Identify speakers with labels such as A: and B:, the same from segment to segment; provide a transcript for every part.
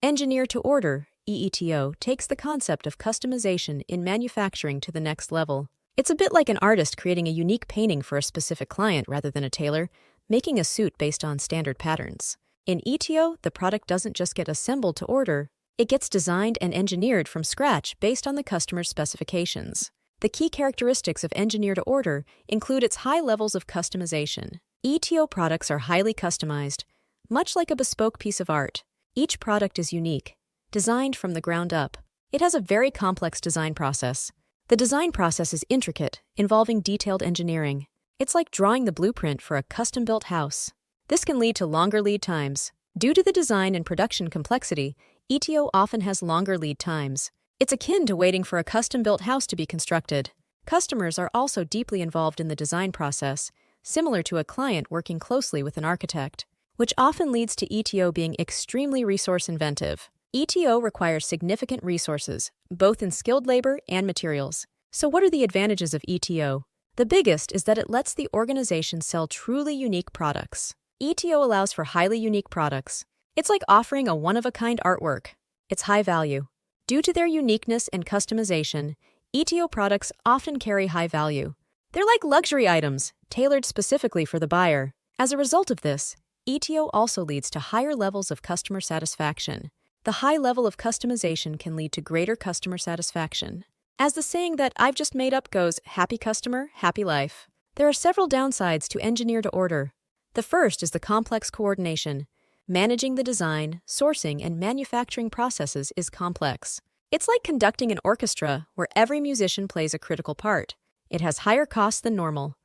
A: Engineer to order, EETO, takes the concept of customization in manufacturing to the next level. It's a bit like an artist creating a unique painting for a specific client rather than a tailor, making a suit based on standard patterns. In ETO, the product doesn't just get assembled to order, it gets designed and engineered from scratch based on the customer's specifications. The key characteristics of engineer to order include its high levels of customization. ETO products are highly customized, much like a bespoke piece of art. Each product is unique, designed from the ground up. It has a very complex design process. The design process is intricate, involving detailed engineering. It's like drawing the blueprint for a custom-built house. This can lead to longer lead times. Due to the design and production complexity, ETO often has longer lead times. It's akin to waiting for a custom-built house to be constructed. Customers are also deeply involved in the design process, similar to a client working closely with an architect, which often leads to ETO being extremely resource-inventive. ETO requires significant resources, both in skilled labor and materials. So what are the advantages of ETO? The biggest is that it lets the organization sell truly unique products. ETO allows for highly unique products. It's like offering a one-of-a-kind artwork. It's high value. Due to their uniqueness and customization, ETO products often carry high value. They're like luxury items, tailored specifically for the buyer. As a result of this, ETO also leads to higher levels of customer satisfaction. The high level of customization can lead to greater customer satisfaction. As the saying that I've just made up goes, happy customer, happy life. There are several downsides to engineer to order. The first is the complex coordination. Managing the design, sourcing, and manufacturing processes is complex. It's like conducting an orchestra where every musician plays a critical part. It has higher costs than normal.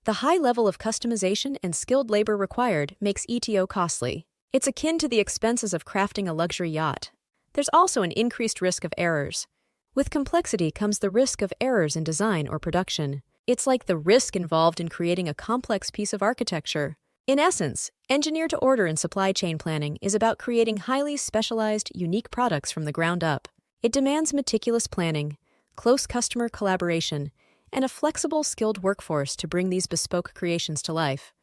A: The high level of customization and skilled labor required makes ETO costly. It's akin to the expenses of crafting a luxury yacht. There's also an increased risk of errors. With complexity comes the risk of errors in design or production. It's like the risk involved in creating a complex piece of architecture. In essence, engineer to order in supply chain planning is about creating highly specialized, unique products from the ground up. It demands meticulous planning, close customer collaboration, and a flexible, skilled workforce to bring these bespoke creations to life.